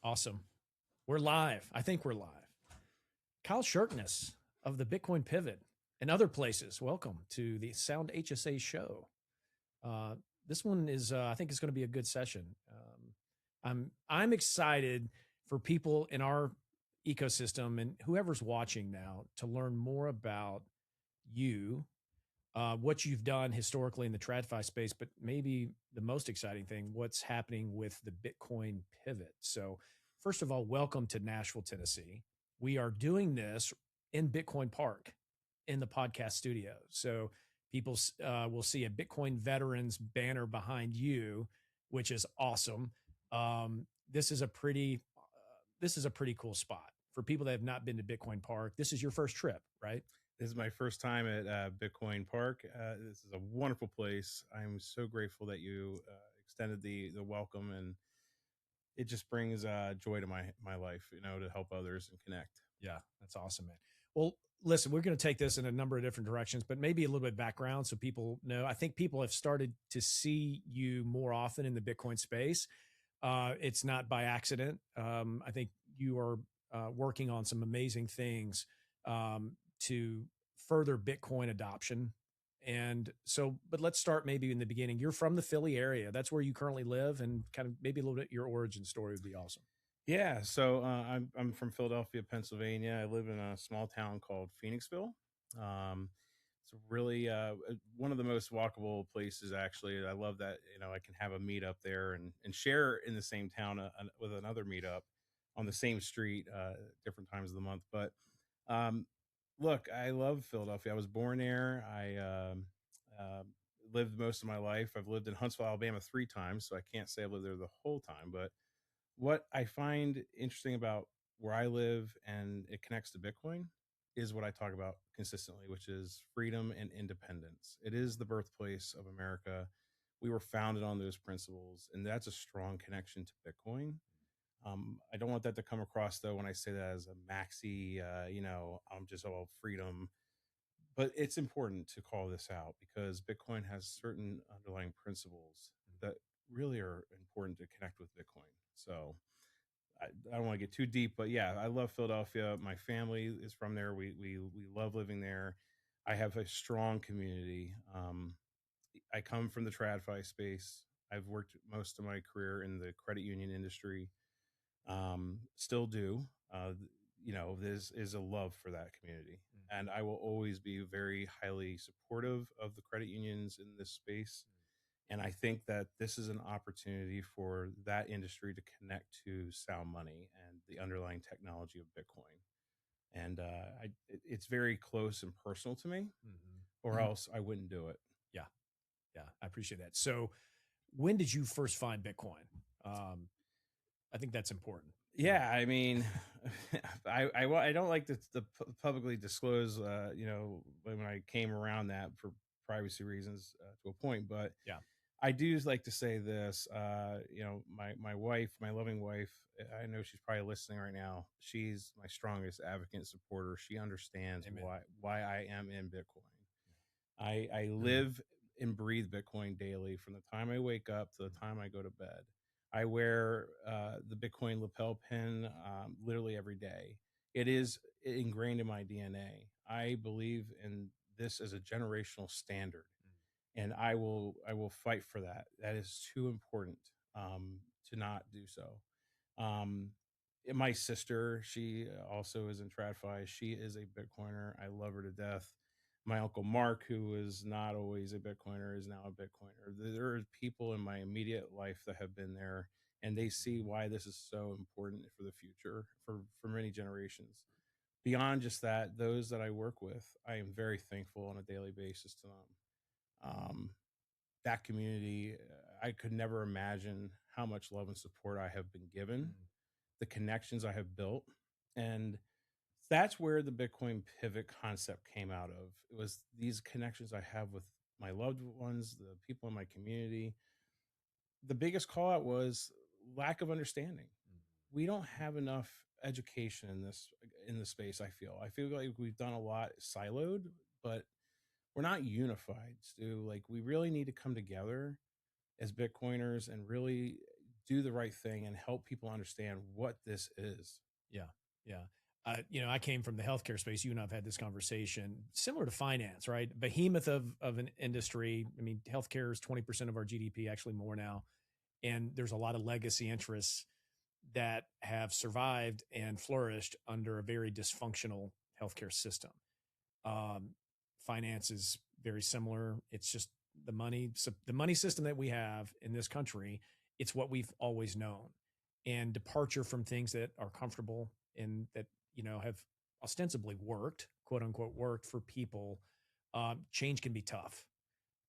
Awesome. We're live. I think we're live. Kyle Shirkness of the Bitcoin Pivot and other places. Welcome to the Sound HSA show. Uh, this one is, I think, is going to be a good session. I'm excited for people in our ecosystem and whoever's watching now to learn more about you, what you've done historically in the TradFi space, but maybe the most exciting thing, what's happening with the Bitcoin Pivot. So, first of all, welcome to Nashville, Tennessee. We are doing this in Bitcoin Park in the podcast studio. So people will see a Bitcoin veterans banner behind you, which is awesome. This is a pretty cool spot for people that have not been to Bitcoin Park. This is your first trip, right? This is my first time at Bitcoin Park. This is a wonderful place. I'm so grateful that you extended the welcome, and it just brings joy to my life, to help others and connect. Yeah, that's awesome, man. Well, listen, we're going to take this in a number of different directions, but maybe a little bit of background so people know. I think people have started to see you more often in the Bitcoin space. It's not by accident. I think you are working on some amazing things to further Bitcoin adoption. And so, but let's start maybe in the beginning. You're from the Philly area. That's where you currently live, and kind of maybe a little bit your origin story would be awesome. Yeah, so I'm from Philadelphia, Pennsylvania. I live in a small town called Phoenixville. It's really one of the most walkable places. Actually, I love that I can have a meetup there and share in the same town with another meetup on the same street, different times of the month. But um, look, I love Philadelphia. I was born there. I lived most of my life. I've lived in Huntsville, Alabama 3 times, so I can't say I lived there the whole time. But what I find interesting about where I live and it connects to Bitcoin is what I talk about consistently, which is freedom and independence. It is the birthplace of America. We were founded on those principles, and that's a strong connection to Bitcoin. I don't want that to come across, though, when I say that as a maxi, I'm just all freedom. But it's important to call this out because Bitcoin has certain underlying principles that really are important to connect with Bitcoin. So I don't want to get too deep, but yeah, I love Philadelphia. My family is from there. We love living there. I have a strong community. I come from the TradFi space. I've worked most of my career in the credit union industry. Still do. This is a love for that community, and I will always be very highly supportive of the credit unions in this space. And I think that this is an opportunity for that industry to connect to sound money and the underlying technology of Bitcoin. And it's very close and personal to me, or else I wouldn't do it. Yeah. Yeah. I appreciate that. So when did you first find Bitcoin? I think that's important. Yeah, I mean, I don't like to publicly disclose, when I came around that for privacy reasons to a point, but yeah, I do like to say this. My wife, my loving wife, I know she's probably listening right now. She's my strongest advocate and supporter. She understands Amen. why I am in Bitcoin. I live and breathe Bitcoin daily from the time I wake up to the time I go to bed. I wear the Bitcoin lapel pin literally every day. It is ingrained in my DNA. I believe in this as a generational standard, and I will fight for that. That is too important to not do so. Um, my sister, she also is in TradFi. She is a Bitcoiner. I love her to death. My uncle Mark, who is not always a Bitcoiner, is now a Bitcoiner. There are people in my immediate life that have been there, and they see why this is so important for the future for many generations. Beyond just that, those that I work with, I am very thankful on a daily basis to them. That community, I could never imagine how much love and support I have been given, the connections I have built. And that's where the Bitcoin pivot concept came out of. It was these connections I have with my loved ones, the people in my community. The biggest call out was lack of understanding. We don't have enough education in this space. I feel like we've done a lot siloed, but we're not unified, Stu. Like we really need to come together as Bitcoiners and really do the right thing and help people understand what this is. Yeah. Yeah. I came from the healthcare space. You and I've had this conversation similar to finance, right? Behemoth of an industry. I mean, healthcare is 20% of our GDP, actually more now. And there's a lot of legacy interests that have survived and flourished under a very dysfunctional healthcare system. Um, Finance is very similar. It's just the money, so the money system that we have in this country. It's what we've always known, and departure from things that are comfortable and that have ostensibly worked, quote unquote, worked for people. Change can be tough,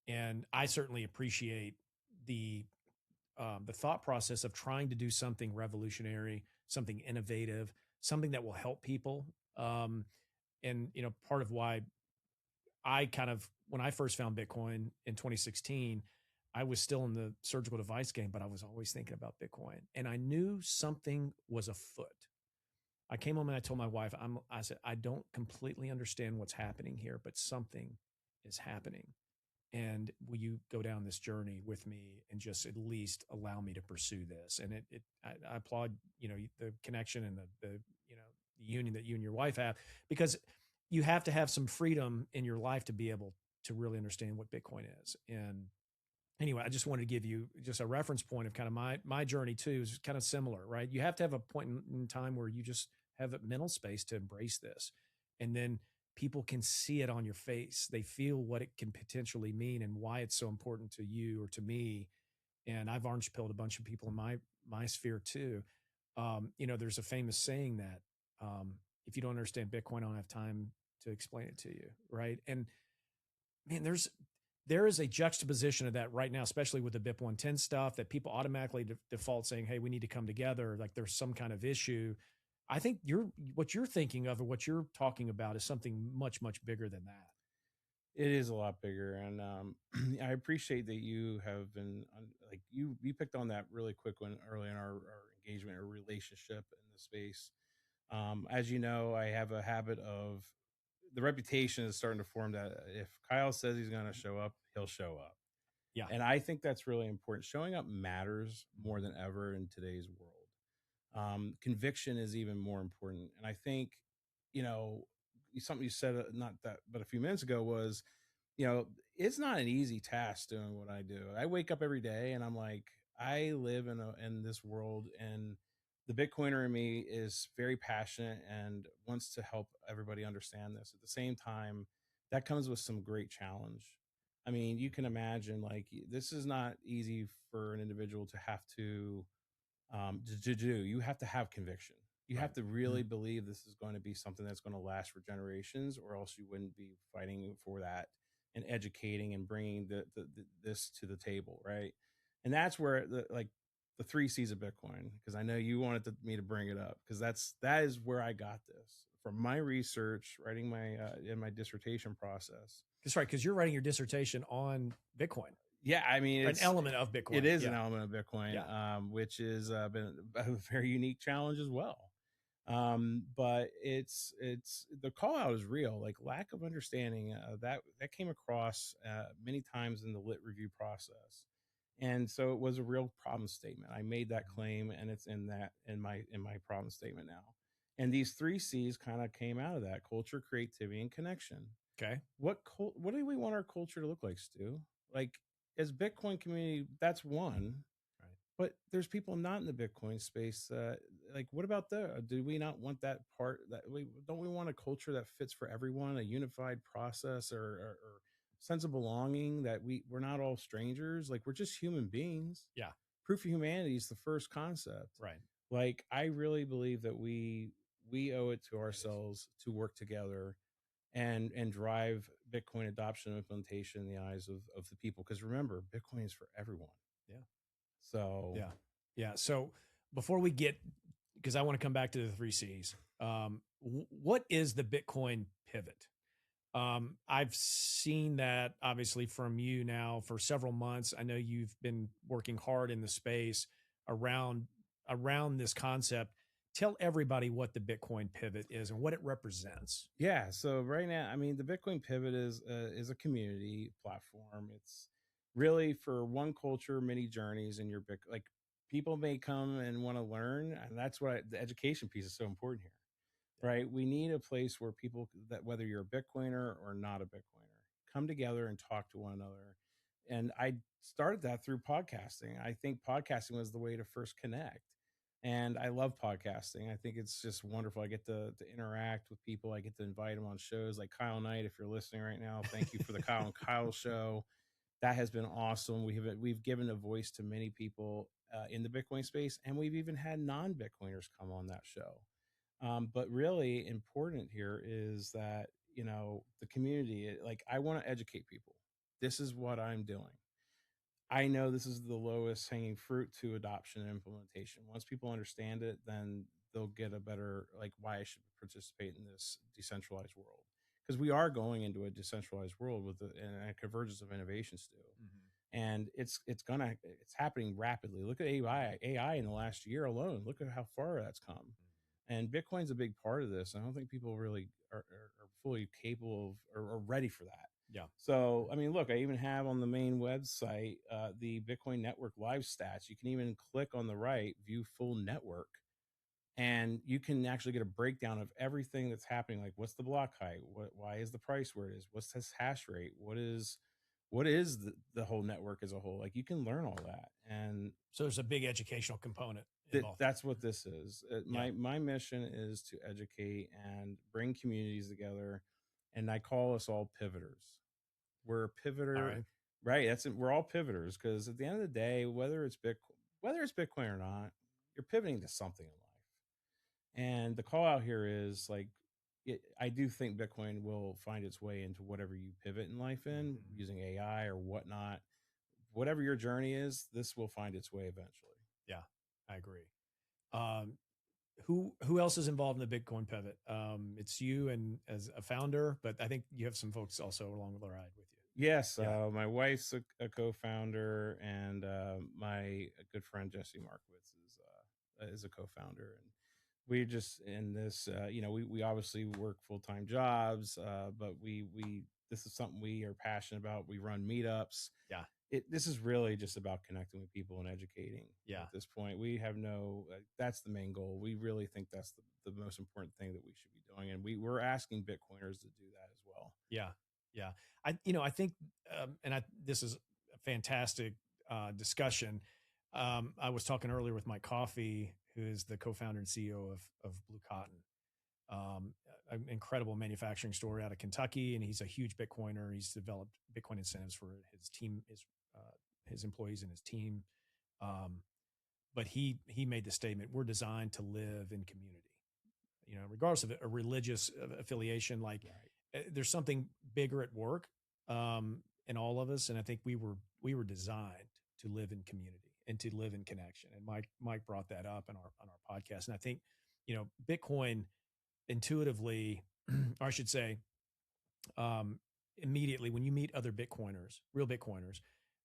and I certainly appreciate the the thought process of trying to do something revolutionary, something innovative, something that will help people. And part of why I kind of, when I first found Bitcoin in 2016, I was still in the surgical device game, but I was always thinking about Bitcoin, and I knew something was afoot. I came home and I told my wife, I said, I don't completely understand what's happening here, but something is happening. And will you go down this journey with me and just at least allow me to pursue this? And I applaud, the connection and the union that you and your wife have, because you have to have some freedom in your life to be able to really understand what Bitcoin is. And anyway, I just wanted to give you just a reference point of kind of my journey too is kind of similar, right? You have to have a point in time where you just have a mental space to embrace this. And then people can see it on your face. They feel what it can potentially mean and why it's so important to you or to me. And I've orange pilled a bunch of people in my sphere too. There's a famous saying that if you don't understand Bitcoin, I don't have time to explain it to you, right? And man, there is a juxtaposition of that right now, especially with the BIP 110 stuff, that people automatically default saying, "Hey, we need to come together." Like there's some kind of issue. I think what you're thinking of or what you're talking about is something much, much bigger than that. It is a lot bigger, and I appreciate that you have been like you picked on that really quick one early in our engagement or relationship in the space. As you know, I have a habit of the reputation is starting to form that if Kyle says he's going to show up, he'll show up. Yeah. And I think that's really important. Showing up matters more than ever in today's world. Conviction is even more important. And I think, you know, something you said not that, but a few minutes ago was, it's not an easy task doing what I do. I wake up every day and I'm like, I live in this world, and the Bitcoiner in me is very passionate and wants to help everybody understand this. At the same time, that comes with some great challenge. I mean, you can imagine like this is not easy for an individual to have to do. You have to have conviction. You Right. have to really believe this is going to be something that's going to last for generations, or else you wouldn't be fighting for that and educating and bringing this to the table, right? And that's where the three C's of Bitcoin, because I know you wanted me to bring it up, because that is where I got this from my research, writing my in my dissertation process. That's right. Because you're writing your dissertation on Bitcoin, Yeah, I mean, an element of Bitcoin. it is Yeah. an element of Bitcoin, Yeah. which is been a very unique challenge as well. But it's the call out is real. Like lack of understanding that came across many times in the lit review process, and so it was a real problem statement. I made that claim, and it's in my problem statement now. And these three C's kind of came out of that: culture, creativity, and connection. Okay. What do we want our culture to look like, Stu? Like as Bitcoin community, that's one. Right. But there's people not in the Bitcoin space. Like, what about the? Do we not want that part? That we don't we want a culture that fits for everyone, a unified process or sense of belonging, that we're not all strangers. Like we're just human beings. Yeah. Proof of humanity is the first concept. Right. Like I really believe that we owe it to ourselves to work together and drive Bitcoin adoption and implementation in the eyes of the people. Because remember, Bitcoin is for everyone. Yeah. So Yeah. Yeah. So before we get, because I want to come back to the three C's, what is the Bitcoin pivot? I've seen that obviously from you now for several months. I know you've been working hard in the space around this concept. Tell everybody what the Bitcoin pivot is and what it represents. yeah, so right now, I mean, the Bitcoin Pivot is a community platform. It's really for one culture, many journeys in your like people may come and want to learn, and that's why the education piece is so important here, right? We need a place where people that whether you're a Bitcoiner or not a Bitcoiner, come together and talk to one another. And I started that through podcasting. I think podcasting was the way to first connect. And I love podcasting. I think it's just wonderful. I get to interact with people. I get to invite them on shows like Kyle Knight. If you're listening right now, thank you for the Kyle and Kyle show. That has been awesome. We've given a voice to many people in the Bitcoin space, and we've even had non-Bitcoiners come on that show. But really important here is that, the community, like I want to educate people. This is what I'm doing. I know this is the lowest hanging fruit to adoption and implementation. Once people understand it, then they'll get a better, like, why I should participate in this decentralized world. Because we are going into a decentralized world with and a convergence of innovations too. And it's happening rapidly. Look at AI in the last year alone. Look at how far that's come. And Bitcoin's a big part of this. I don't think people really are fully capable of or ready for that. Yeah. So, I mean, look, I even have on the main website the Bitcoin Network live stats. You can even click on the right, view full network, and you can actually get a breakdown of everything that's happening. Like, what's the block height? Why is the price where it is? What's this hash rate? What is the whole network as a whole? Like, you can learn all that. And so there's a big educational component involved. That's what this is. My mission is to educate and bring communities together, and I call us all pivoters. We're a pivoter, right? We're all pivoters, because at the end of the day, whether it's Bitcoin or not, you're pivoting to something in life. And the call out here is like, I do think Bitcoin will find its way into whatever you pivot in life in, using AI or whatnot. Whatever your journey is, this will find its way eventually. Yeah, I agree. Who else is involved in the Bitcoin pivot? It's you and as a founder, but I think you have some folks also along the ride with you. Yes, my wife's a co-founder, and my good friend Jesse Markowitz is a co-founder, and we just in this, we obviously work full-time jobs, but we this is something we are passionate about. We run meetups. Yeah. This is really just about connecting with people and educating. Yeah. At this point, we have that's the main goal. We really think that's the most important thing that we should be doing, and we're asking Bitcoiners to do that as well. Yeah. Yeah. I think, this is a fantastic discussion. I was talking earlier with Mike Coffey, who is the co-founder and CEO of Blue Cotton, an incredible manufacturing store out of Kentucky, and he's a huge Bitcoiner. He's developed Bitcoin incentives for his team, his employees and his team. But he made the statement: "We're designed to live in community, regardless of a religious affiliation. Like, there's something bigger at work in all of us, and I think we were designed to live in community and to live in connection." And Mike brought that up on our podcast, and I think Bitcoin intuitively, or I should say, immediately when you meet other Bitcoiners, real Bitcoiners,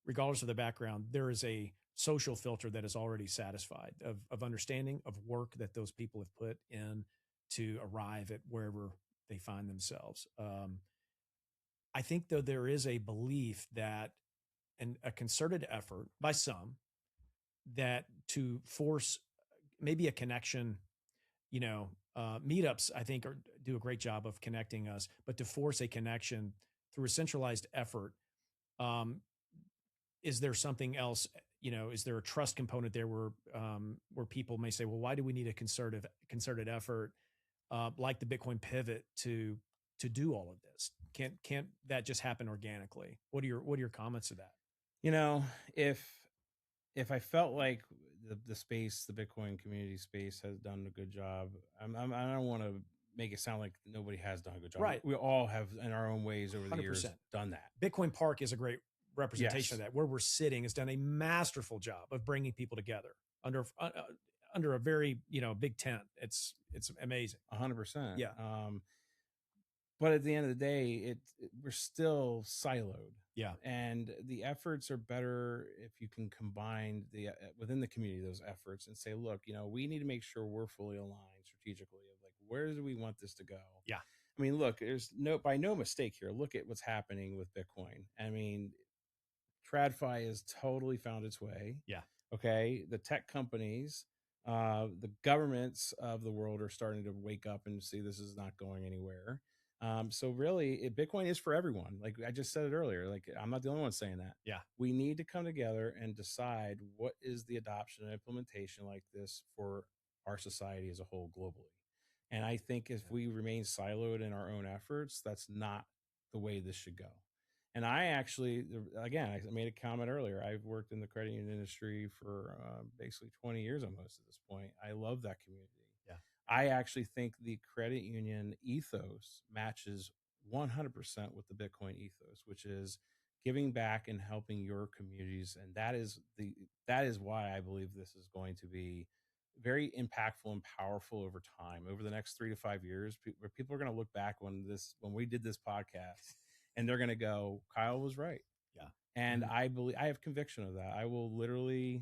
regardless of their background, there is a social filter that is already satisfied of understanding of work that those people have put in to arrive at wherever they find themselves. I think, though, there is a belief that a concerted effort by some that to force maybe a connection, meetups, I think do a great job of connecting us, but to force a connection through a centralized effort, is there something else? Is there a trust component there where people may say, well, why do we need a concerted effort like the Bitcoin pivot to do all of this? Can't that just happen organically? What are your comments to that? If I felt like the space, the Bitcoin community space, has done a good job, I don't want to make it sound like nobody has done a good job. Right. We all have, in our own ways over the 100%. Years, done that. Bitcoin Park is a great representation of that. Where we're sitting has done a masterful job of bringing people together under a very big tent. It's amazing. 100%. Yeah. But at the end of the day, we're still siloed. Yeah. And the efforts are better if you can combine within the community, those efforts, and say, look, we need to make sure we're fully aligned strategically of like, where do we want this to go? Yeah. I mean, look, there's by no mistake here. Look at what's happening with Bitcoin. I mean, TradFi has totally found its way. Yeah. Okay. The tech companies, the governments of the world are starting to wake up and see this is not going anywhere. So really, Bitcoin is for everyone. Like I just said it earlier, like I'm not the only one saying that. Yeah. We need to come together and decide what is the adoption and implementation like this for our society as a whole globally. And I think if we remain siloed in our own efforts, that's not the way this should go. And I actually, again, I made a comment earlier. I've worked in the credit union industry for basically 20 years almost at this point. I love that community. Yeah. I actually think the credit union ethos matches 100% with the Bitcoin ethos, which is giving back and helping your communities. And that is why I believe this is going to be very impactful and powerful over time. Over the next 3 to 5 years, where people are going to look back when we did this podcast, and they're going to go, Kyle was right. Yeah. And I have conviction of that. I will literally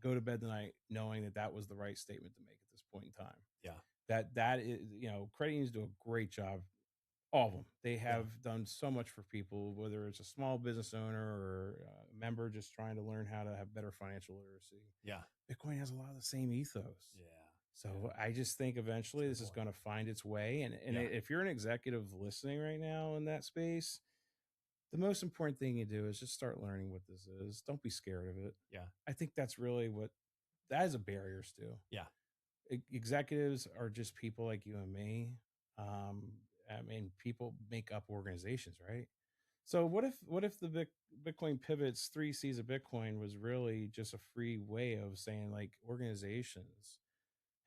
go to bed tonight knowing that that was the right statement to make at this point in time. Yeah. That is, credit unions do a great job. All of them. They have done so much for people, whether it's a small business owner or a member just trying to learn how to have better financial literacy. Yeah. Bitcoin has a lot of the same ethos. Yeah. So I just think eventually this is going to find its way. And if you're an executive listening right now in that space, the most important thing you do is just start learning what this is. Don't be scared of it. Yeah. I think that's really what that is a barrier still. Yeah. Executives are just people like you and me. I mean, people make up organizations, right? So what if the Bitcoin pivots 3 C's of Bitcoin was really just a free way of saying like organizations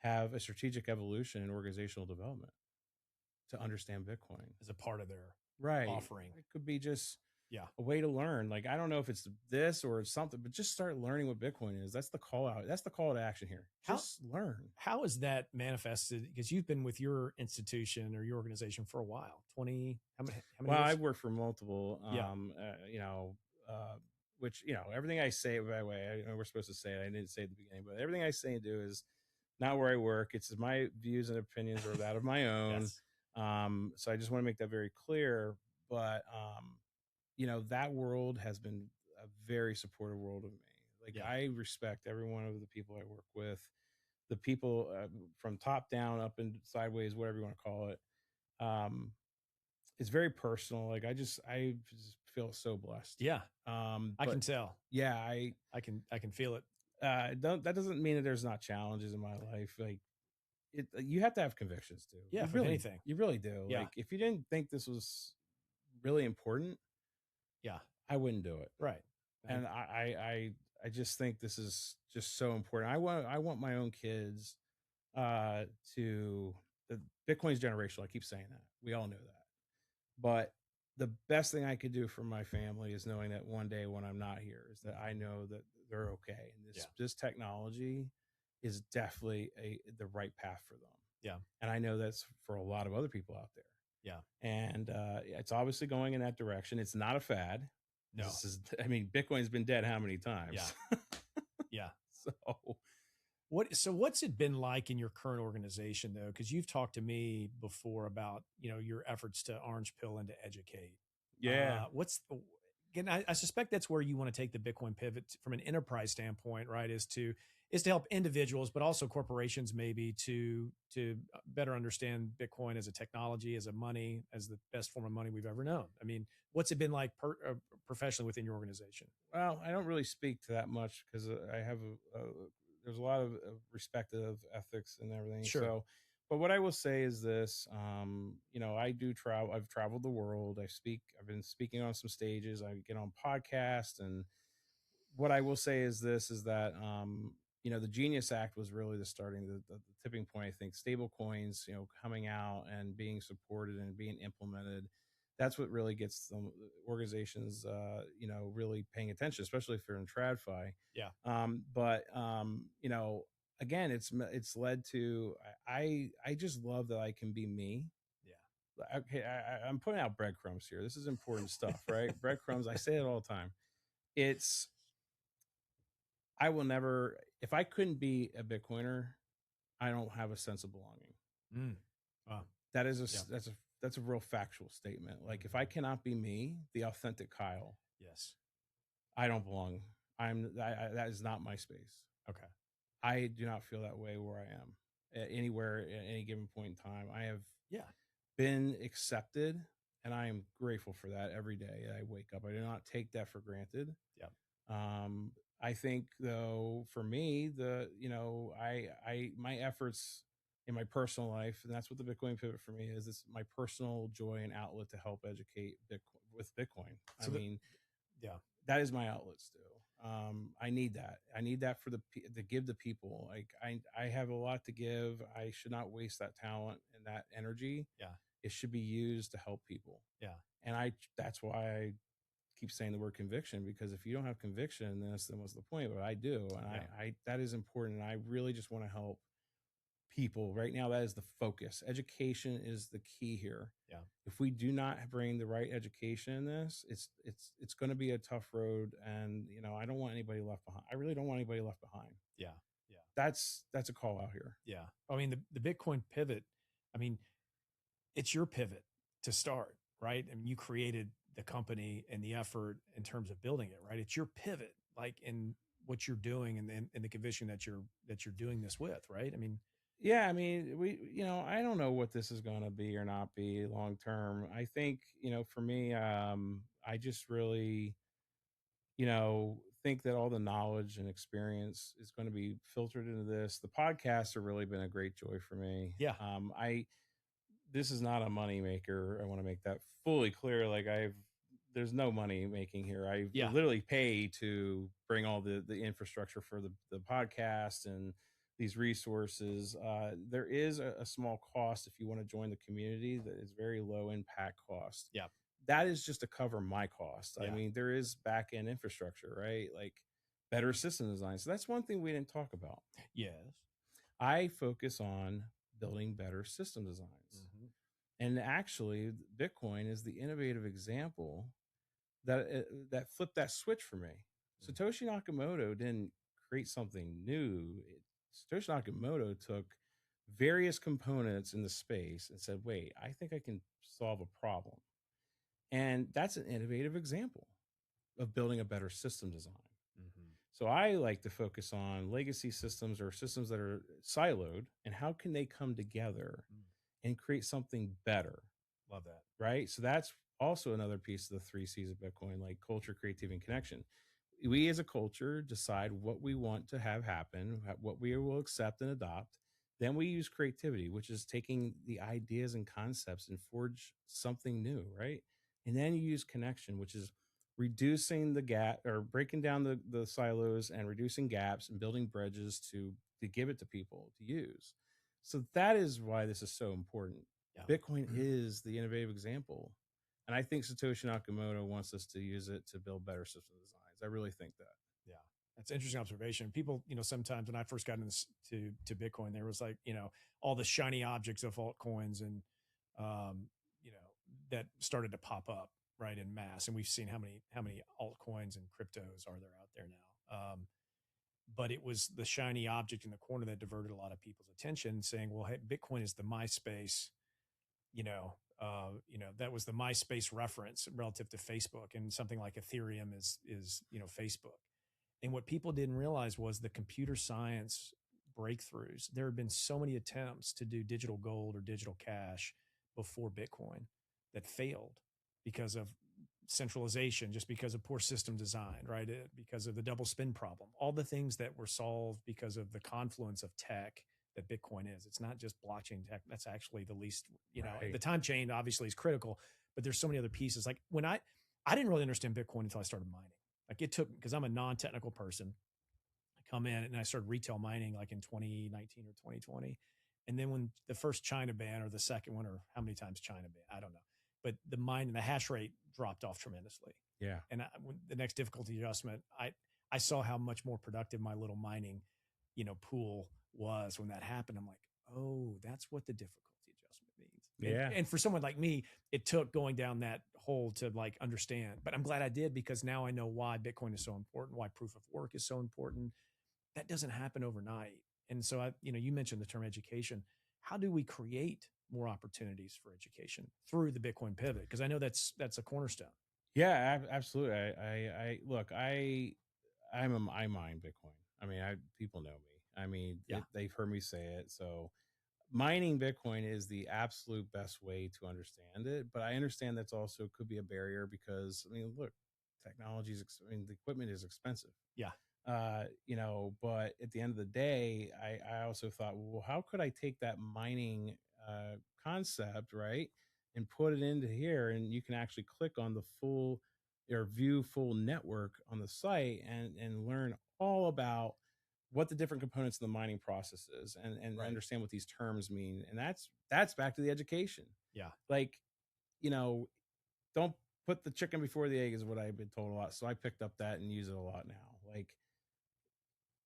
have a strategic evolution in organizational development to understand Bitcoin As a part of their right offering. It could be just Yeah. a way to learn. Like I don't know if it's this or it's something, but just start learning what Bitcoin is. That's the call out. That's the call to action here. Just learn. How is that manifested? Because you've been with your institution or your organization for a while. 20 how many Well, years? I've worked for multiple which everything I say, by the way, I know we're supposed to say it. I didn't say it at the beginning, but everything I say and do is not where I work. It's my views and opinions or that of my own. Yes. So I just want to make that very clear. But that world has been a very supportive world of me. Like I respect every one of the people I work with, the people from top down, up and sideways, whatever you want to call it. It's very personal. Like I just feel so blessed. Yeah. I can tell. Yeah, I can feel it. That doesn't mean that there's not challenges in my life. Like you have to have convictions too. Yeah, you really, anything. You really do. Yeah. Like if you didn't think this was really important, yeah, I wouldn't do it. Right. And I just think this is just so important. I want my own kids to the Bitcoin's generational. I keep saying that. We all know that. But the best thing I could do for my family is knowing that one day when I'm not here is that I know that they're okay. And this technology is definitely the right path for them. Yeah. And I know that's for a lot of other people out there. Yeah. And it's obviously going in that direction. It's not a fad. No. Bitcoin's been dead how many times? Yeah. Yeah. So what's it been like in your current organization though? Because you've talked to me before about your efforts to orange pill and to educate. Yeah. Again, I suspect that's where you want to take the Bitcoin pivot from an enterprise standpoint, right? Is to help individuals, but also corporations maybe to better understand Bitcoin as a technology, as a money, as the best form of money we've ever known. I mean, what's it been like professionally within your organization? Well, I don't really speak to that much because I have there's a lot of respect of ethics and everything. Sure. So, but what I will say is this, I do travel. I've traveled the world. I've been speaking on some stages. I get on podcasts. And what I will say is this, is that, the Genius Act was really the starting, the tipping point. I think stable coins, coming out and being supported and being implemented. That's what really gets the organizations, really paying attention, especially if you're in TradFi. Yeah. Again, it's led to, I just love that I can be me. Yeah. Okay. I'm putting out breadcrumbs here. This is important stuff, right? Breadcrumbs. I say it all the time. I will never, if I couldn't be a Bitcoiner, I don't have a sense of belonging. Wow. That's a real factual statement. Like if I cannot be me, the authentic Kyle, yes, I don't belong. that is not my space. Okay. I do not feel that way where I am anywhere at any given point in time. I have Yeah. been accepted, and I am grateful for that every day I wake up. I do not take that for granted. Yeah. Um, I think though, for me, my efforts in my personal life, and that's what the Bitcoin pivot for me is. It's my personal joy and outlet to help educate Bitcoin with Bitcoin. I So the, mean, yeah. that is my outlet still. I need that. I need that for to give the people. Like I have a lot to give. I should not waste that talent and that energy. Yeah. It should be used to help people. Yeah. And that's why I keep saying the word conviction, because if you don't have conviction in this, then what's the point? But I do, and Yeah. I that is important. And I really just want to help people right now. That is the focus. Education is the key here. Yeah. If we do not bring the right education in this, it's going to be a tough road. And I don't want anybody left behind. I really don't want anybody left behind. Yeah. Yeah. That's a call out here. Yeah. I mean, the Bitcoin pivot, I mean, it's your pivot to start, right? I mean, you created the company and the effort in terms of building it, right? It's your pivot, like in what you're doing and the conviction that you're doing this with, right? I mean, Yeah, I mean, I don't know what this is going to be or not be long term. I think, for me, I just really, think that all the knowledge and experience is going to be filtered into this. The podcasts have really been a great joy for me. yeah. This is not a money maker. I want to make that fully clear. Like there's no money making here. I Yeah. literally pay to bring all the infrastructure for the podcast and these resources. There is a small cost if you want to join the community that is very low impact cost. Yeah. That is just to cover my cost. Yeah. I mean, there is back end infrastructure, right? Like better system design. So that's one thing we didn't talk about. Yes. I focus on building better system designs. Mm-hmm. And actually, Bitcoin is the innovative example that flipped that switch for me. Mm-hmm. Satoshi Nakamoto didn't create something new. Satoshi Nakamoto took various components in the space and said, wait, I think I can solve a problem. And that's an innovative example of building a better system design. Mm-hmm. So I like to focus on legacy systems or systems that are siloed and how can they come together and create something better. Love that. Right. So that's also another piece of the 3 C's of Bitcoin, like culture, creativity, and connection. We as a culture decide what we want to have happen, what we will accept and adopt. Then we use creativity, which is taking the ideas and concepts and forge something new. Right. And then you use connection, which is reducing the gap or breaking down the silos and reducing gaps and building bridges to give it to people to use. So that is why this is so important. Yeah. Bitcoin is the innovative example. And I think Satoshi Nakamoto wants us to use it to build better system designs. I really think that. Yeah. That's an interesting observation. People, sometimes when I first got into to Bitcoin, there was like, all the shiny objects of altcoins and, that started to pop up right in mass. And we've seen how many altcoins and cryptos are there out there now. But it was the shiny object in the corner that diverted a lot of people's attention, saying, well, hey, Bitcoin is the MySpace, that was the MySpace reference relative to Facebook, and something like Ethereum is Facebook. And what people didn't realize was the computer science breakthroughs. There have been so many attempts to do digital gold or digital cash before Bitcoin that failed because of centralization, just because of poor system design, right? Because of the double spin problem, all the things that were solved because of the confluence of tech that Bitcoin is. It's not just blockchain tech. That's actually the least, right. The time chain obviously is critical, but there's so many other pieces. Like when I didn't really understand Bitcoin until I started mining. Like it took, because I'm a non-technical person. I come in and I started retail mining like in 2019 or 2020. And then when the first China ban or the second one, or how many times China ban, I don't know. But the hash rate dropped off tremendously. Yeah. And when the next difficulty adjustment, I saw how much more productive my little mining, pool was when that happened. I'm like, oh, that's what the difficulty adjustment means. Yeah. And for someone like me, it took going down that hole to like understand. But I'm glad I did, because now I know why Bitcoin is so important, why proof of work is so important. That doesn't happen overnight. And so you mentioned the term education. How do we create more opportunities for education through the Bitcoin pivot? Because I know that's a cornerstone. Yeah, absolutely. I look, I I mine Bitcoin. I mean, I people know me. I mean, Yeah. they've heard me say it. So mining Bitcoin is the absolute best way to understand it. But I understand that's also could be a barrier because I mean, look, I mean, the equipment is expensive. Yeah. But at the end of the day, I also thought, well, how could I take that mining concept, right, and put it into here, and you can actually click on the full or view full network on the site and learn all about what the different components of the mining process is and Right. understand what these terms mean. And that's back to the education. Yeah. Like, you know, don't put the chicken before the egg is what I've been told a lot. So I picked up that and use it a lot now. Like,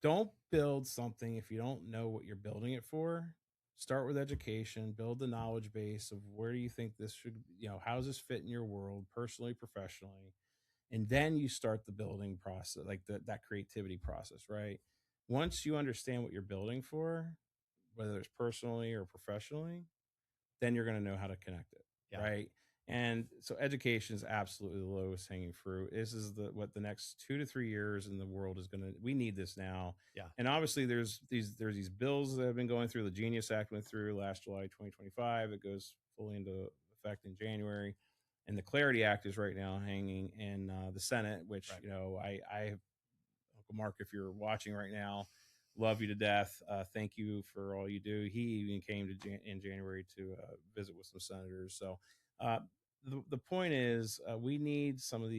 don't build something if you don't know what you're building it for. Start with education, build the knowledge base of where do you think this should, how does this fit in your world, personally, professionally, and then you start the building process, like that creativity process, right? Once you understand what you're building for, whether it's personally or professionally, then you're going to know how to connect it, Yeah. right? And so education is absolutely the lowest hanging fruit. This is what the next 2 to 3 years in the world is going to. We need this now. Yeah. And obviously, there's these bills that have been going through. The Genius Act went through last July 2025. It goes fully into effect in January, and the Clarity Act is right now hanging in the Senate. Which Right. I Uncle Mark, if you're watching right now, love you to death. Thank you for all you do. He even came in January to visit with some senators. So uh, the point is, we need some of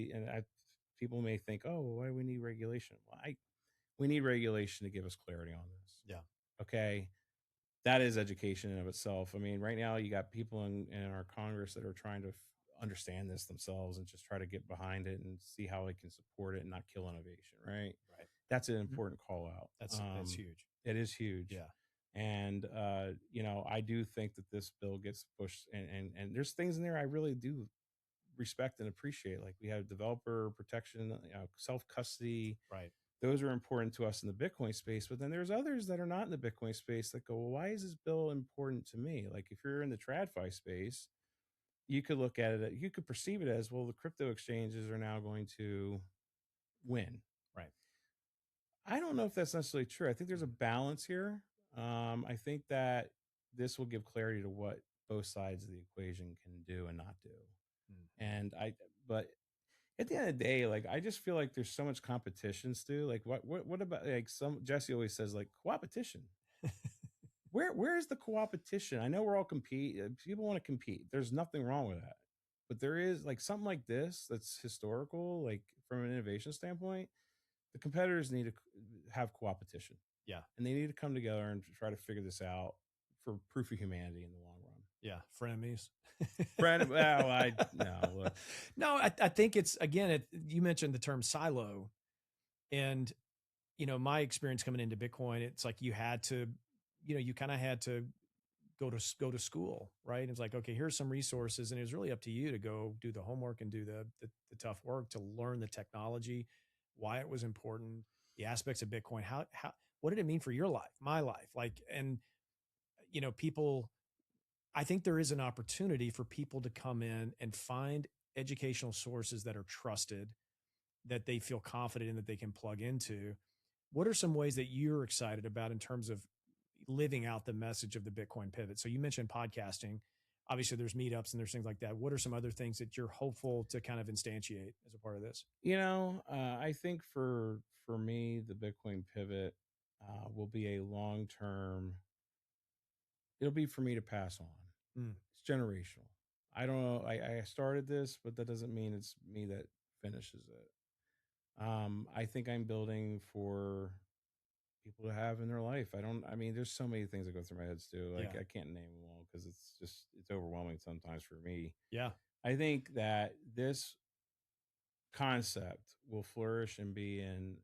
people may think, oh, well, why do we need regulation? Well, we need regulation to give us clarity on this. Yeah. Okay. That is education in of itself. I mean, right now you got people in our Congress that are trying to understand this themselves and just try to get behind it and see how they can support it and not kill innovation. Right. Right. That's an Mhm. important call out. That's huge. It is huge. Yeah. And I do think that this bill gets pushed, and there's things in there I really do respect and appreciate. Like we have developer protection, self custody. Right. Those are important to us in the Bitcoin space. But then there's others that are not in the Bitcoin space that go, well, why is this bill important to me? Like if you're in the TradFi space, you could look at it, you could perceive it as, well, the crypto exchanges are now going to win. Right. I don't know if that's necessarily true. I think there's a balance here. I think that this will give clarity to what both sides of the equation can do and not do. Mhm. And but at the end of the day, like I just feel like there's so much competition, Stu. Like what about like some Jesse always says like competition. Where is the competition? I know we're all compete. People want to compete. There's nothing wrong with that, but there is like something like this that's historical, like from an innovation standpoint. The competitors need to have competition, Yeah. and they need to come together and try to figure this out for proof of humanity in the long run. Yeah. Frenemies. Brandon, well, I no look. No, I think it's again. You mentioned the term silo, and my experience coming into Bitcoin, it's like you had to, you kind of had to go to school, right? It's like, okay, here's some resources, and it was really up to you to go do the homework and do the tough work to learn the technology, why it was important, the aspects of Bitcoin, how what did it mean for your life, my life, like, and people. I think there is an opportunity for people to come in and find educational sources that are trusted, that they feel confident in, that they can plug into. What are some ways that you're excited about in terms of living out the message of the Bitcoin pivot? So you mentioned podcasting. Obviously, there's meetups and there's things like that. What are some other things that you're hopeful to kind of instantiate as a part of this? I think for me, the Bitcoin pivot will be a long term. It'll be for me to pass on. Mm, It's generational. I don't know. I started this, but that doesn't mean it's me that finishes it. I think I'm building for people to have in their life. I mean, there's so many things that go through my head, too. Like, yeah. I can't name them all because it's overwhelming sometimes for me. Yeah. I think that this concept will flourish and be in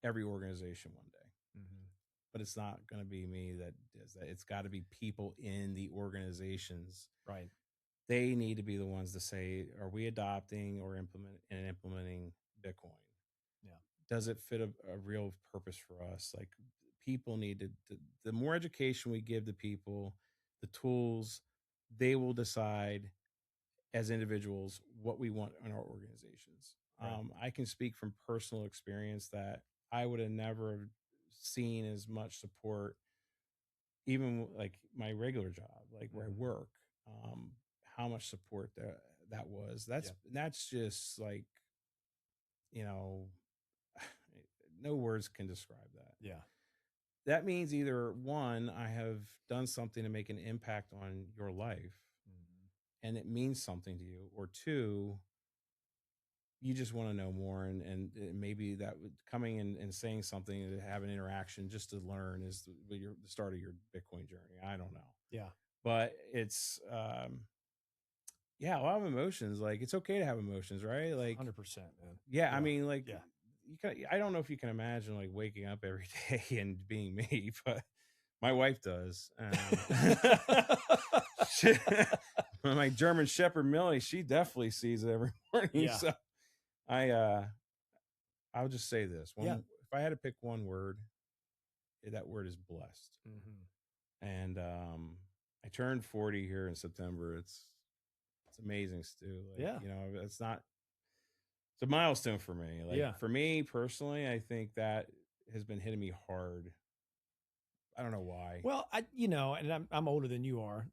every organization one day, Hmm. but it's not going to be me that does that. It's got to be people in the organizations. Right. They need to be the ones to say, are we adopting or implementing Bitcoin? Yeah. Does it fit a real purpose for us? Like people need the more education we give the people, the tools, they will decide as individuals what we want in our organizations. Right. I can speak from personal experience that I would have never seen as much support, even like my regular job, like where I Mhm. work, um, how much support that was. Yeah. That's just like, you know, no words can describe that. Yeah. That means either one, I have done something to make an impact on your life Mhm. and it means something to you, or two, you just want to know more, and maybe that would coming and saying something to have an interaction just to learn is the start of your Bitcoin journey. I don't know, Yeah. but it's yeah, a lot of emotions. Like it's okay to have emotions, right? Like 100%, man. yeah, I Yeah. mean, like Yeah. you can. I don't know if you can imagine like waking up every day and being me, but my wife does. She, my German Shepherd Millie, she definitely sees it every morning. Yeah. So I, I'll just say this: Yeah. one, if I had to pick one word, that word is blessed. Mhm. And I turned 40 here in September. It's amazing, Stu. Like Yeah. it's not. It's a milestone for me. Like Yeah. for me personally, I think that has been hitting me hard. I don't know why. Well, and I'm older than you are.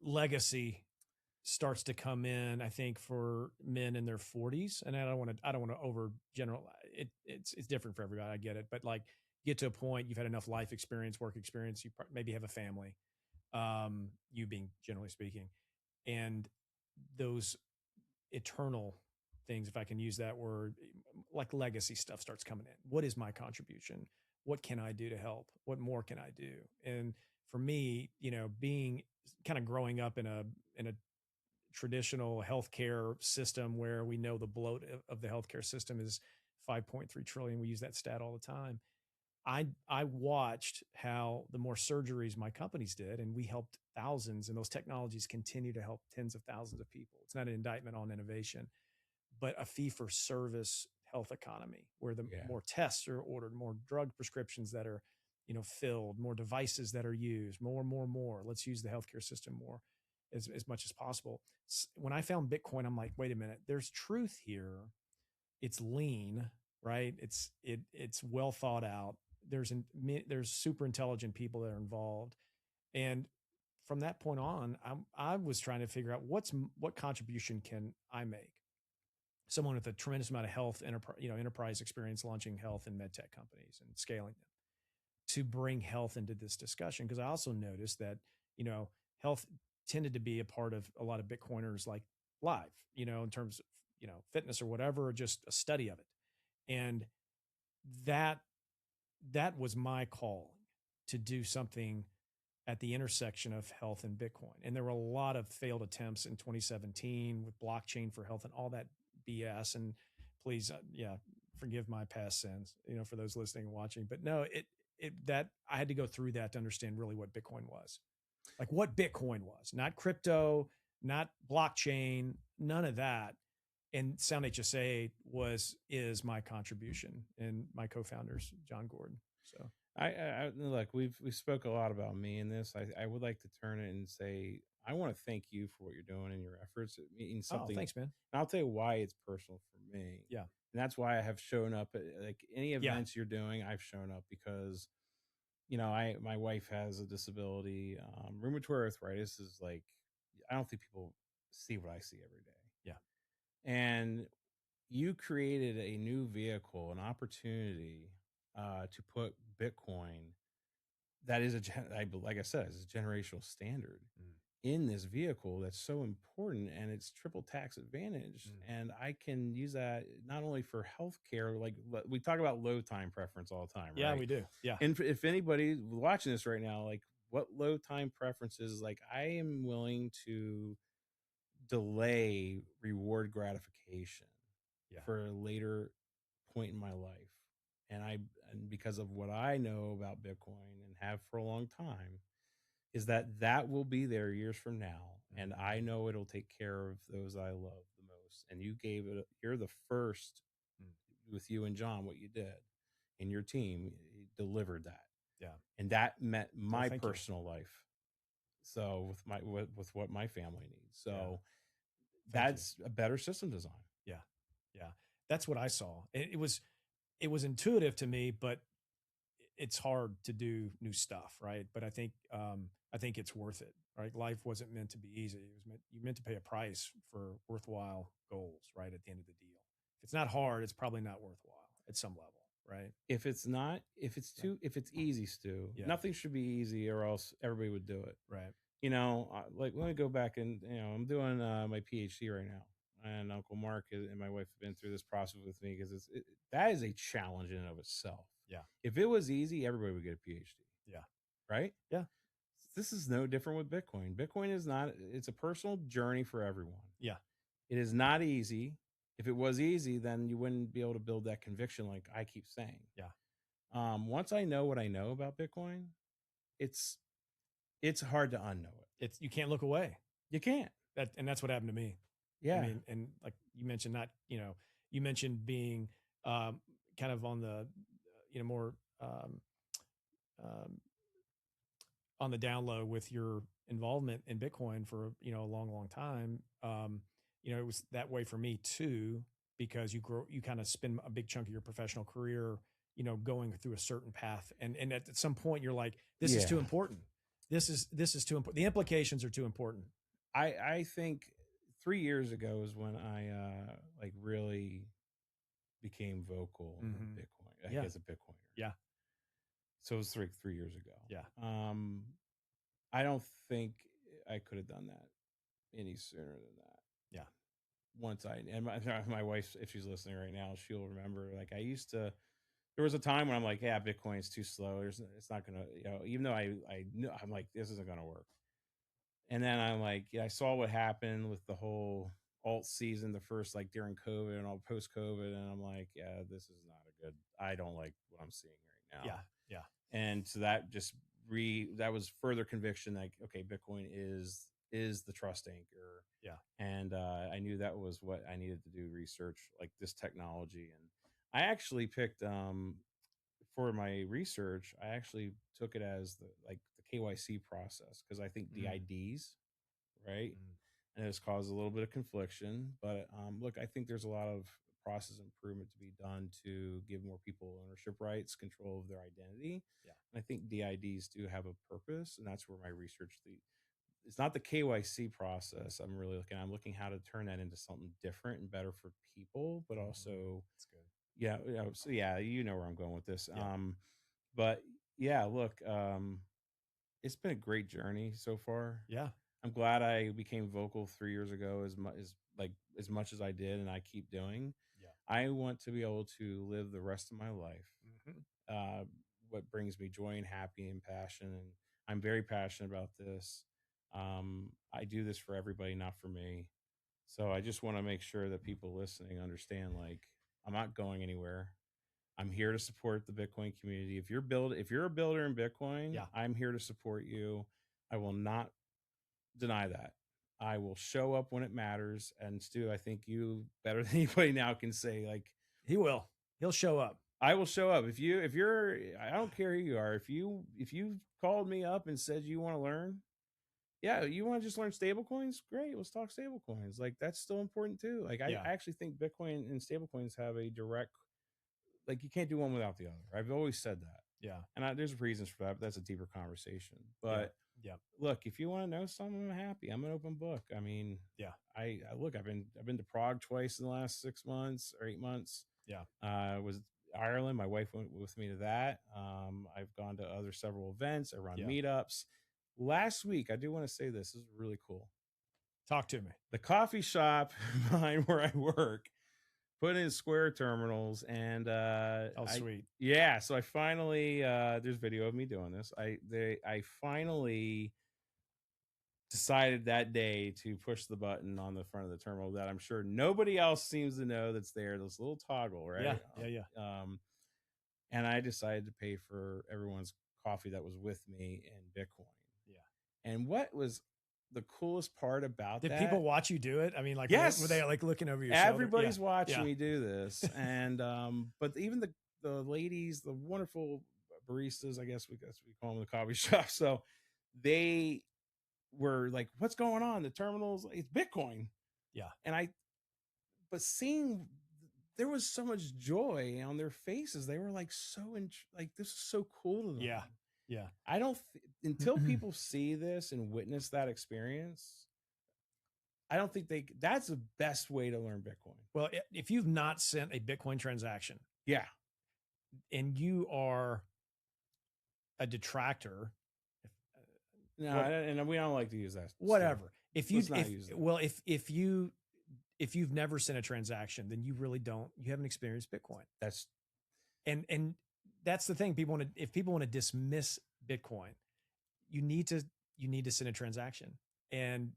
Legacy starts to come in, I think, for men in their 40s. And I don't want to over general it's different for everybody. I get it. But like get to a point, you've had enough life experience, work experience, you maybe have a family, you being generally speaking, and those eternal things, if I can use that word, like legacy stuff starts coming in. What is my contribution? What can I do to help? What more can I do? And for me, being kind of growing up in a traditional healthcare system where we know the bloat of the healthcare system is 5.3 trillion. We use that stat all the time. I watched how the more surgeries my companies did, and we helped thousands, and those technologies continue to help tens of thousands of people. It's not an indictment on innovation, but a fee for service health economy where the Yeah. more tests are ordered, more drug prescriptions that are, filled, more devices that are used, more. Let's use the healthcare system more as much as possible. When I found Bitcoin, I'm like, wait a minute, there's truth here. It's lean, right? It's well thought out. There's super intelligent people that are involved, and from that point on, I was trying to figure out what contribution can I make. Someone with a tremendous amount of health enterprise experience launching health and med tech companies and scaling them to bring health into this discussion. Because I also noticed that, health tended to be a part of a lot of Bitcoiners like live, in terms of, fitness or whatever, or just a study of it. And that that was my calling to do something at the intersection of health and Bitcoin. And there were a lot of failed attempts in 2017 with blockchain for health and all that BS. And please, yeah, forgive my past sins, for those listening and watching. But no, that I had to go through that to understand really what Bitcoin was, like what Bitcoin was, not crypto, not blockchain, none of that. And Sound HSA is my contribution, and my co-founders, John Gordon. So I look. We spoke a lot about me in this. I would like to turn it and say I want to thank you for what you're doing and your efforts. It means oh, something. thanks, man. And I'll tell you why it's personal for me. Yeah. And that's why I have shown up at like any Yeah. events you're doing. I've shown up because my wife has a disability. Rheumatoid arthritis is like I don't think people see what I see every day. Yeah. And you created a new vehicle, an opportunity to put Bitcoin that is like I said, is a generational standard Mm. in this vehicle that's so important, and it's triple tax advantage. Mm. And I can use that not only for healthcare, like we talk about low time preference all the time, Yeah, right? we do. Yeah. And if anybody watching this right now, like what low time preferences, like I am willing to delay reward gratification Yeah. for a later point in my life. And because of what I know about Bitcoin and have for a long time, is that will be there years from now, and I Mhm. know it'll take care of those I love the most. And you're the first Mm. with you and John, what you did and your team delivered that, Yeah. and that met Well, my thank you. personal life. So with what my family needs, Yeah. so Thank you. that's a better system design. Yeah. Yeah. That's what I saw. It was it was intuitive to me, but it's hard to do new stuff, right? But I think it's worth it, right? Life wasn't meant to be easy. It was meant to pay a price for worthwhile goals, right? At the end of the deal, if it's not hard, it's probably not worthwhile at some level, right? If it's not, Yeah. if it's easy, Stu, Yeah. nothing should be easy, or else everybody would do it. Right. Like let me go back and I'm doing my PhD right now, and Uncle Mark and my wife have been through this process with me because that is a challenge in and of itself. Yeah. If it was easy, everybody would get a PhD. Yeah. Right. Yeah. This is no different with Bitcoin. Bitcoin is not. It's a personal journey for everyone. Yeah. It is not easy. If it was easy, then you wouldn't be able to build that conviction, like I keep saying. Yeah. Once I know what I know about Bitcoin, it's hard to unknow it. You can't look away. You can't. And that's what happened to me. Yeah. I mean, and like you mentioned, you mentioned being kind of on the, more on the down low with your involvement in Bitcoin for, a long, long time. It was that way for me too, because you kind of spend a big chunk of your professional career, going through a certain path. And at some point you're like, this is too important. This is too important. The implications are too important. I think 3 years ago is when I like really became vocal with Bitcoin, as a Bitcoiner. Yeah. So it was three years ago. Yeah. I don't think I could have done that any sooner than that. Yeah. Once my wife, if she's listening right now, she'll remember. Like there was a time when I'm like, yeah, Bitcoin's too slow. It's not gonna, even though I knew, I'm like, this isn't gonna work. And then I'm like, I saw what happened with the whole alt season, the first, like during COVID and all post COVID. And I'm like, yeah, this is not I don't like what I'm seeing right now. Yeah. Yeah. And so that just that was further conviction, like, okay, Bitcoin is the trust anchor. Yeah. And I knew that was what I needed to do research, like this technology. And I actually picked, for my research, I actually took it as the KYC process, because I think DIDs, right? And it's caused a little bit of confliction. But look, I think there's a lot of process improvement to be done to give more people ownership rights, control of their identity. Yeah. And I think DIDs do have a purpose, and that's where my research it's not the KYC process I'm really looking how to turn that into something different and better for people, but also that's good. Yeah, so yeah, you know where I'm going with this. Yeah. But yeah, look, it's been a great journey so far. Yeah. I'm glad I became vocal 3 years ago as much as I did, and I keep doing. Yeah. I want to be able to live the rest of my life. What brings me joy and happy and passion, and I'm very passionate about this. I do this for everybody, not for me. So I just want to make sure that people listening understand, like, I'm not going anywhere. I'm here to support the Bitcoin community. If you're a builder in Bitcoin, Yeah. I'm here to support you. I will not deny that. I will show up when it matters. And Stu, I think you better than anybody now can say, like, he'll show up. I will show up. If you're, I don't care who you are. If you called me up and said you want to learn, yeah, you want to just learn stable coins? Great. Let's talk stable coins. Like, that's still important too. Like, I actually think Bitcoin and stable coins have a direct, like, you can't do one without the other. I've always said that. Yeah. And there's reasons for that, but that's a deeper conversation. But yeah. Look, if you want to know something, I'm happy. I'm an open book. I mean, yeah. I look, I've been to Prague twice in the last 6 months or 8 months. Yeah. Was Ireland. My wife went with me to that. I've gone to several events. I run meetups. Last week, I do want to say this is really cool. Talk to me. The coffee shop behind where I work put in Square terminals, and sweet. Yeah, so I finally there's video of me doing this. I finally decided that day to push the button on the front of the terminal that I'm sure nobody else seems to know that's there. This little toggle, right? Yeah. And I decided to pay for everyone's coffee that was with me in Bitcoin. Yeah. And what was the coolest part about that? Did people watch you do it? I mean, like, yes. Were they like looking over your Everybody's shoulder? watching me do this. And but even the ladies, the wonderful baristas, I guess we call them, the coffee shop. So they were like, what's going on? The terminals, it's Bitcoin. Yeah. And but seeing there was so much joy on their faces. They were like like this is so cool to them. Yeah. Yeah. I don't until people see this and witness that experience, I don't think that's the best way to learn Bitcoin. Well, if you've not sent a Bitcoin transaction, Yeah. and you are a detractor, No, and we don't like to use that. Whatever. If you Let's not use that. if you've never sent a transaction, then you really you haven't experienced Bitcoin. That's and that's the thing. If people want to dismiss Bitcoin, you need to send a transaction and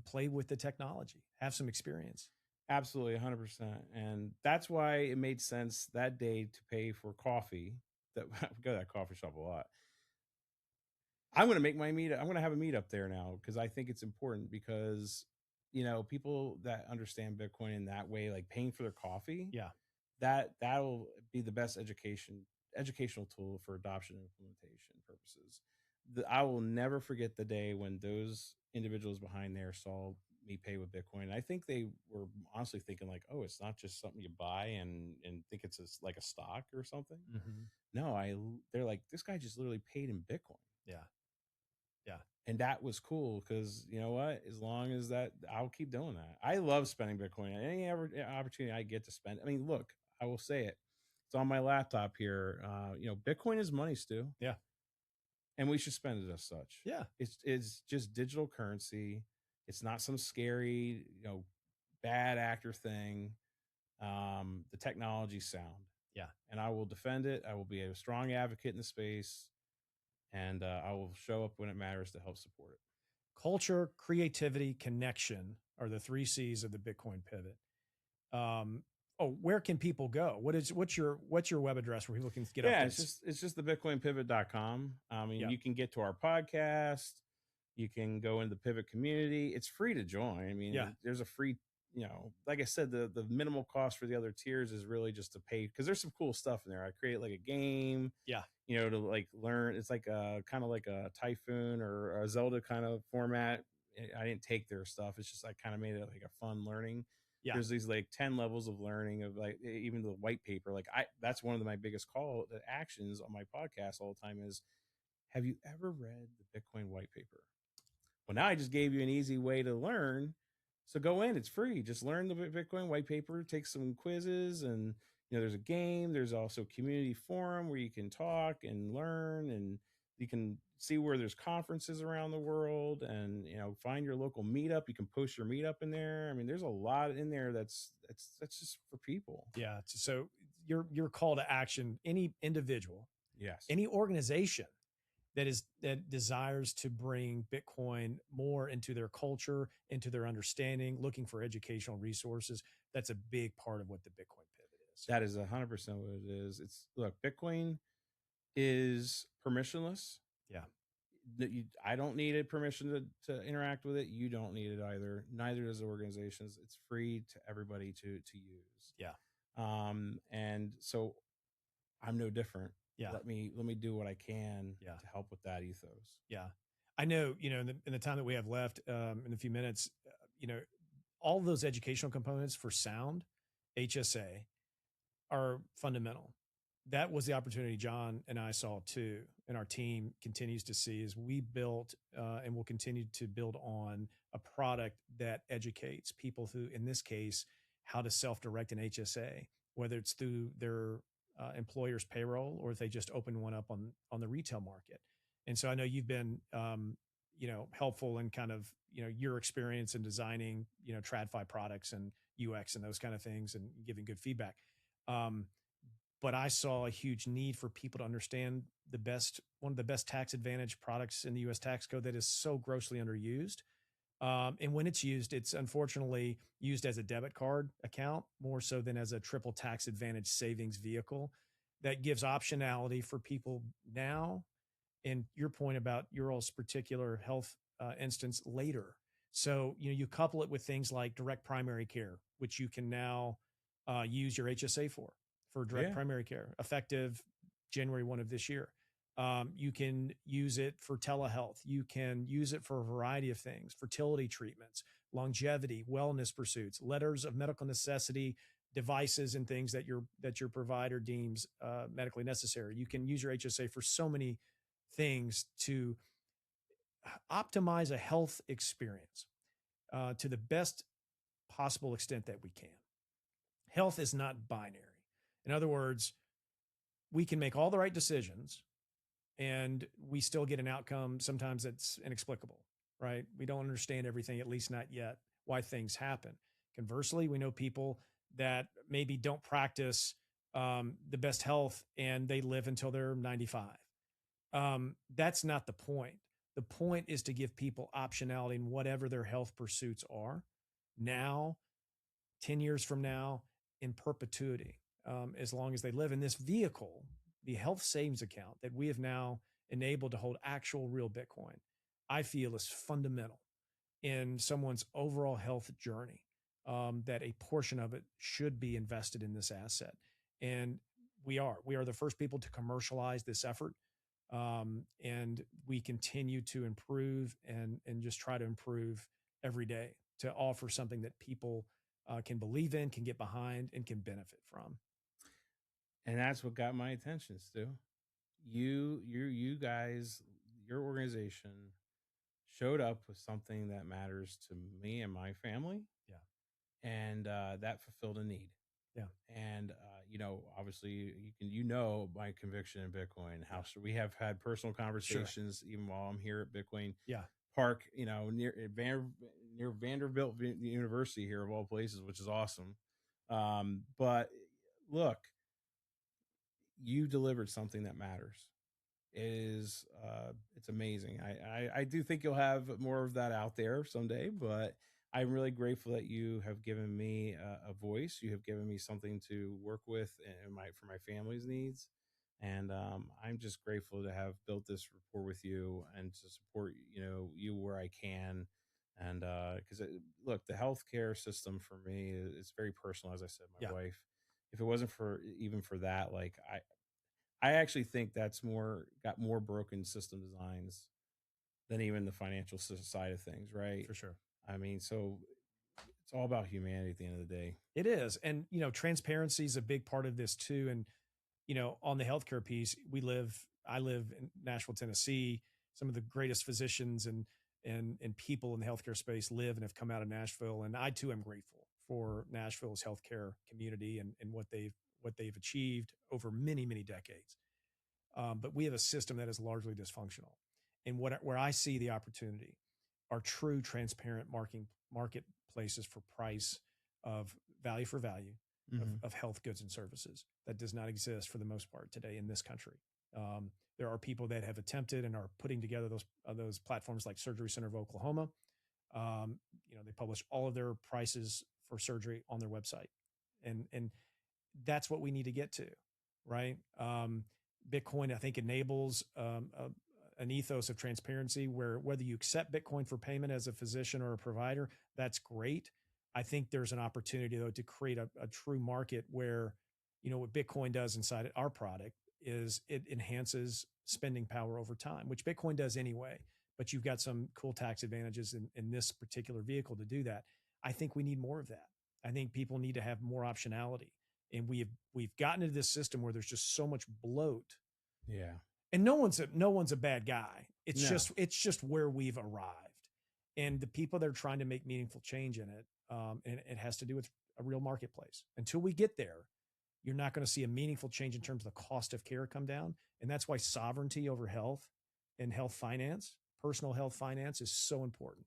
play with the technology, have some experience. Absolutely, 100%. And that's why it made sense that day to pay for coffee. That I go to that coffee shop a lot. I'm going to make my meetup. I'm going to have a meetup there now because I think it's important because, people that understand Bitcoin in that way, like paying for their coffee. Yeah. That'll be the best educational tool for adoption and implementation purposes. I will never forget the day when those individuals behind there saw me pay with Bitcoin. I think they were honestly thinking like, oh, it's not just something you buy and think it's like a stock or something. Mm-hmm. No, they're like, this guy just literally paid in Bitcoin. Yeah. Yeah. And that was cool because you know what? As long as that, I'll keep doing that. I love spending Bitcoin. Any opportunity I get to spend. I mean, look, I will say it. It's on my laptop here. Bitcoin is money, Stu. Yeah. And we should spend it as such. Yeah. It's just digital currency. It's not some scary, bad actor thing. The technology's sound. Yeah. And I will defend it. I will be a strong advocate in the space. And I will show up when it matters to help support it. Culture, creativity, connection are the 3 C's of the Bitcoin pivot. Where can people go? What's your web address where people can get updates? It's just the bitcoinpivot.com. You can get to our podcast. You can go into the Pivot community. It's free to join. I mean, there's a free, like I said, the minimal cost for the other tiers is really just to pay because there's some cool stuff in there. I created like a game. Yeah. To like learn. It's like a kind of like a Typhoon or a Zelda kind of format. I didn't take their stuff. It's just I kind of made it like a fun learning. Yeah. There's these like 10 levels of learning of like even the white paper. Like that's one of my biggest call to actions on my podcast all the time is, have you ever read the Bitcoin white paper? Well, now I just gave you an easy way to learn. So go in, it's free. Just learn the Bitcoin white paper, take some quizzes, and there's a game. There's also a community forum where you can talk and learn, and you can see where there's conferences around the world, and find your local meetup. You can post your meetup in there. I mean, there's a lot in there that's just for people. Yeah. So your call to action, any individual, yes, any organization that desires to bring Bitcoin more into their culture, into their understanding, looking for educational resources. That's a big part of what the Bitcoin pivot is. That is 100% what it is. Look, Bitcoin is permissionless. Yeah. I don't need a permission to interact with it. You don't need it either. Neither does the organizations. It's free to everybody to use. Yeah. And so I'm no different. Yeah. Let me do what I can to help with that ethos. Yeah. I know, in the time that we have left, in a few minutes, all of those educational components for Sound HSA are fundamental. That was the opportunity John and I saw too, and our team continues to see as we built and will continue to build on a product that educates people who, in this case, how to self-direct an HSA, whether it's through their employer's payroll or if they just open one up on the retail market. And so I know you've been, helpful in kind of, your experience in designing, TradFi products and UX and those kind of things and giving good feedback. But I saw a huge need for people to understand one of the best tax advantage products in the U.S. tax code that is so grossly underused. And when it's used, it's unfortunately used as a debit card account more so than as a triple tax advantage savings vehicle that gives optionality for people now. And your point about your all's particular health instance later. So, you couple it with things like direct primary care, which you can now use your HSA for direct primary care, effective January 1 of this year. You can use it for telehealth. You can use it for a variety of things, fertility treatments, longevity, wellness pursuits, letters of medical necessity devices and things that your provider deems medically necessary. You can use your HSA for so many things to optimize a health experience to the best possible extent that we can. Health is not binary. In other words, we can make all the right decisions and we still get an outcome sometimes that's inexplicable, right? We don't understand everything, at least not yet, why things happen. Conversely, we know people that maybe don't practice the best health and they live until they're 95. That's not the point. The point is to give people optionality in whatever their health pursuits are now, 10 years from now, in perpetuity, as long as they live in this vehicle, the health savings account that we have now enabled to hold actual real Bitcoin, I feel is fundamental in someone's overall health journey, that a portion of it should be invested in this asset. And we are the first people to commercialize this effort. And we continue to improve and just try to improve every day to offer something that people can believe in, can get behind, and can benefit from. And that's what got my attention, Stu. You guys, your organization showed up with something that matters to me and my family. Yeah. And that fulfilled a need. Yeah. And, obviously my conviction in Bitcoin, how we have had personal conversations even while I'm here at Bitcoin Park, near Vanderbilt University here of all places, which is awesome. But look, you delivered something that matters. It's amazing. I do think you'll have more of that out there someday, but I'm really grateful that you have given me a voice. You have given me something to work with for my family's needs. And I'm just grateful to have built this rapport with you and to support, you where I can. And because look, the healthcare system for me is very personal. As I said, my wife, if it wasn't for that, like I actually think that's got more broken system designs than even the financial side of things, right? For sure. I mean, so it's all about humanity at the end of the day. It is. And, transparency is a big part of this too. And, on the healthcare piece, I live in Nashville, Tennessee. Some of the greatest physicians and people in the healthcare space live and have come out of Nashville. And I too am grateful for Nashville's healthcare community and what they've achieved over many, many decades. But we have a system that is largely dysfunctional. And where I see the opportunity are true transparent marketplaces for price of value for value of health goods and services that does not exist for the most part today in this country. There are people that have attempted and are putting together those platforms like Surgery Center of Oklahoma. They publish all of their prices for surgery on their website. And that's what we need to get to, right? Bitcoin, I think, enables an ethos of transparency where whether you accept Bitcoin for payment as a physician or a provider, that's great. I think there's an opportunity, though, to create a true market where, what Bitcoin does inside our product is it enhances spending power over time, which Bitcoin does anyway. But you've got some cool tax advantages in this particular vehicle to do that. I think we need more of that. I think people need to have more optionality. And we've gotten into this system where there's just so much bloat. Yeah. And no one's a bad guy. It's just where we've arrived. And the people that are trying to make meaningful change in it, and it has to do with a real marketplace. Until we get there, you're not going to see a meaningful change in terms of the cost of care come down. And that's why sovereignty over health and health finance, personal health finance, is so important.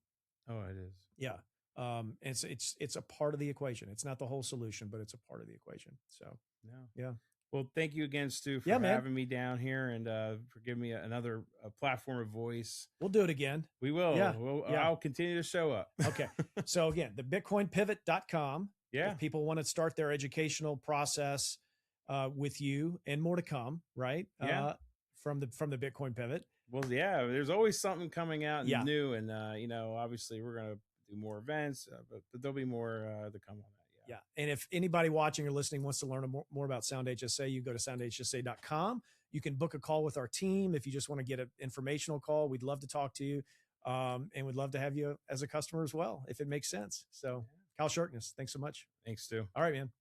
Oh, it is. Yeah. It's a part of the equation. It's not the whole solution, but it's a part of the equation. So yeah. Well, thank you again, Stu, for having me down here and for giving me another platform of voice. We'll do it again. We will. Yeah. I'll continue to show up. Okay. So again, the bitcoinpivot.com. Yeah. If people want to start their educational process with you, and more to come, right? Yeah. From the Bitcoin Pivot. Well, yeah, there's always something coming out new. And, obviously we're going to do more events, but there'll be more to come on that. Yeah. And if anybody watching or listening wants to learn more about Sound HSA, you go to soundhsa.com. You can book a call with our team. If you just want to get an informational call, we'd love to talk to you. And we'd love to have you as a customer as well, if it makes sense. So Kyle Sharkness, thanks so much. Thanks, Stu. All right, man.